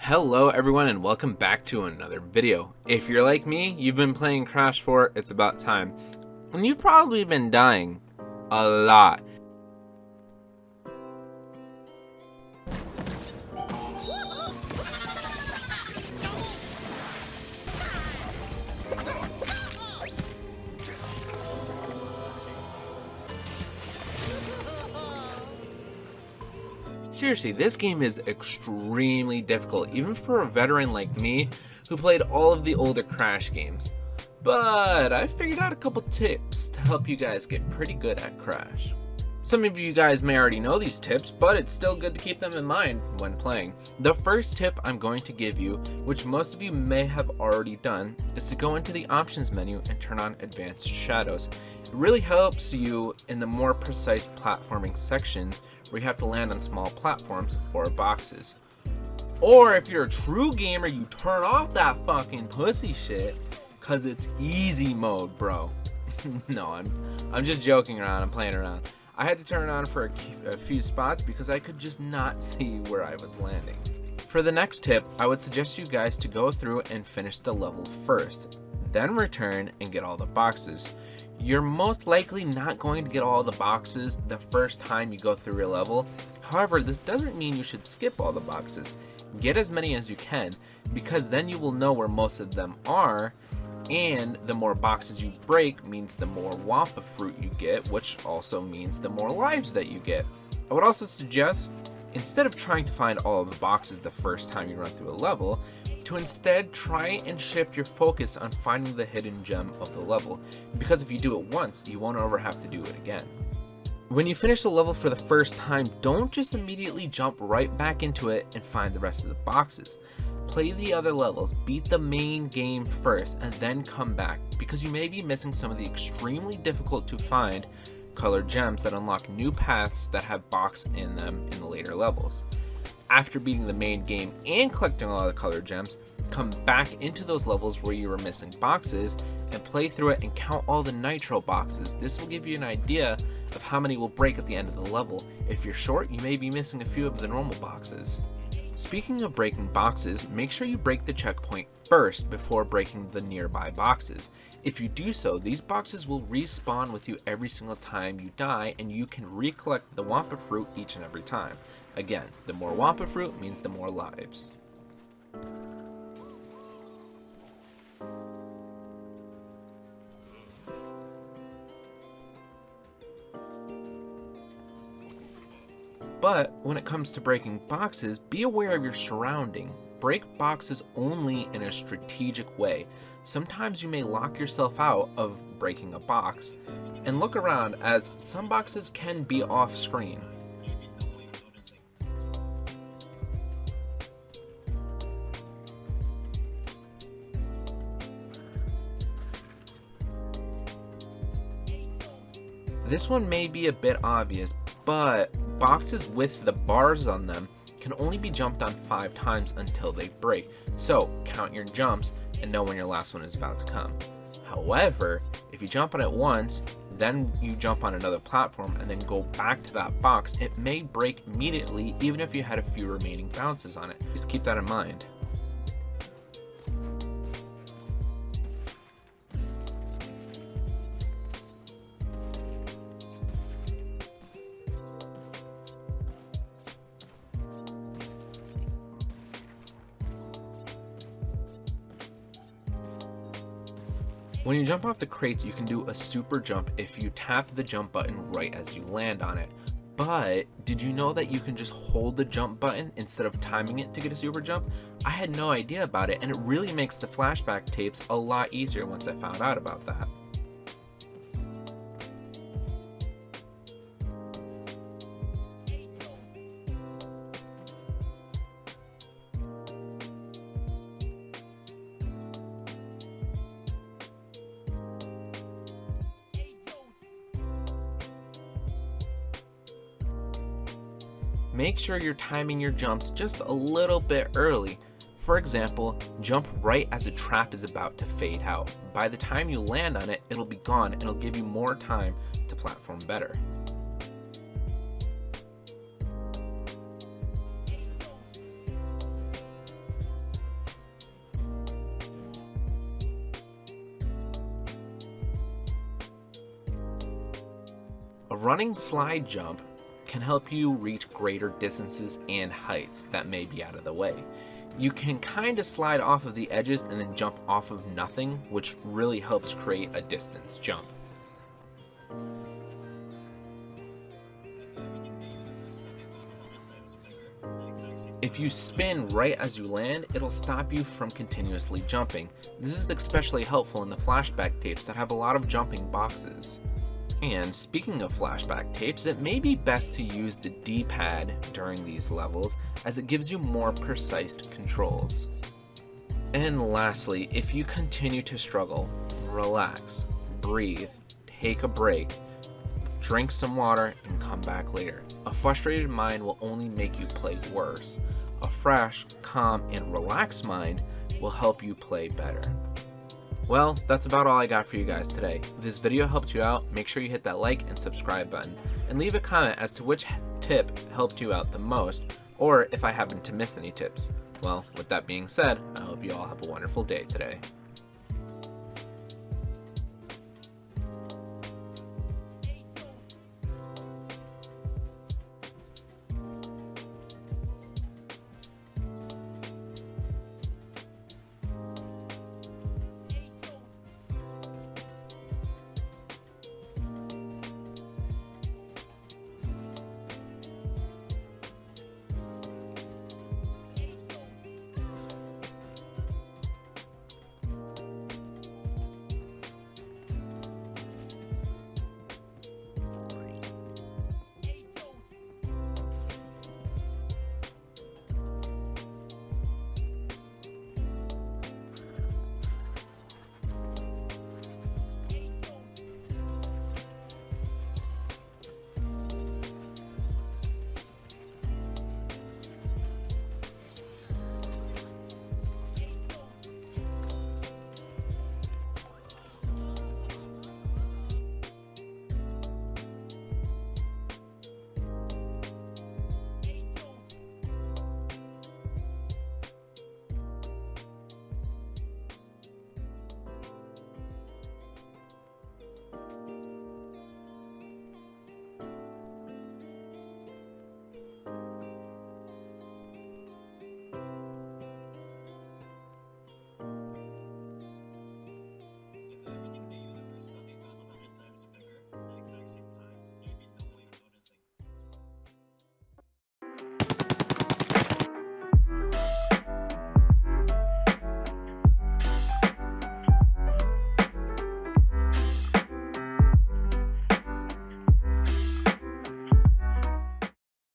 Hello everyone and welcome back to another video. If you're like me, you've been playing Crash 4, it's about time. And you've probably been dying a lot. Seriously, this game is extremely difficult, even for a veteran like me who played all of the older Crash games. But I figured out a couple tips to help you guys get pretty good at Crash. Some of you guys may already know these tips, but it's still good to keep them in mind when playing. The first tip I'm going to give you, which most of you may have already done, is to go into the options menu and turn on advanced shadows. It really helps you in the more precise platforming sections where you have to land on small platforms or boxes. Or if you're a true gamer, you turn off that fucking pussy shit, cause it's easy mode, bro. No, I'm just joking around, I'm playing around. I had to turn it on for a few spots because I could just not see where I was landing. For the next tip, I would suggest you guys to go through and finish the level first, then return and get all the boxes. You're most likely not going to get all the boxes the first time you go through your level. However, this doesn't mean you should skip all the boxes. Get as many as you can, because then you will know where most of them are. And the more boxes you break means the more Wampa fruit you get, which also means the more lives that you get. I would also suggest, instead of trying to find all of the boxes the first time you run through a level, to instead try and shift your focus on finding the hidden gem of the level, because if you do it once, you won't ever have to do it again. When you finish the level for the first time, don't just immediately jump right back into it and find the rest of the boxes. Play the other levels, beat the main game first, and then come back, because you may be missing some of the extremely difficult to find colored gems that unlock new paths that have boxes in them in the later levels. After beating the main game and collecting all the colored gems, come back into those levels where you were missing boxes and play through it and count all the nitro boxes. This will give you an idea of how many will break at the end of the level. If you're short, you may be missing a few of the normal boxes. Speaking of breaking boxes, make sure you break the checkpoint first before breaking the nearby boxes. If you do so, these boxes will respawn with you every single time you die, and you can recollect the Wampa fruit each and every time. Again, the more Wampa fruit means the more lives. But when it comes to breaking boxes, be aware of your surrounding. Break boxes only in a strategic way. Sometimes you may lock yourself out of breaking a box, and look around, as some boxes can be off screen. This one may be a bit obvious, but boxes with the bars on them can only be jumped on 5 times until they break. So count your jumps and know when your last one is about to come. However, if you jump on it once, then you jump on another platform and then go back to that box, it may break immediately even if you had a few remaining bounces on it. Just keep that in mind. When you jump off the crates, you can do a super jump if you tap the jump button right as you land on it. But did you know that you can just hold the jump button instead of timing it to get a super jump? I had no idea about it, and it really makes the flashback tapes a lot easier once I found out about that. Make sure you're timing your jumps just a little bit early. For example, jump right as a trap is about to fade out. By the time you land on it, it'll be gone and it'll give you more time to platform better. A running slide jump can help you reach greater distances and heights that may be out of the way. You can kind of slide off of the edges and then jump off of nothing, which really helps create a distance jump. If you spin right as you land, it'll stop you from continuously jumping. This is especially helpful in the flashback tapes that have a lot of jumping boxes. And speaking of flashback tapes, it may be best to use the D-pad during these levels as it gives you more precise controls. And lastly, if you continue to struggle, relax, breathe, take a break, drink some water, and come back later. A frustrated mind will only make you play worse. A fresh, calm, and relaxed mind will help you play better. Well, that's about all I got for you guys today. If this video helped you out, make sure you hit that like and subscribe button, and leave a comment as to which tip helped you out the most, or if I happen to miss any tips. Well, with that being said, I hope you all have a wonderful day today.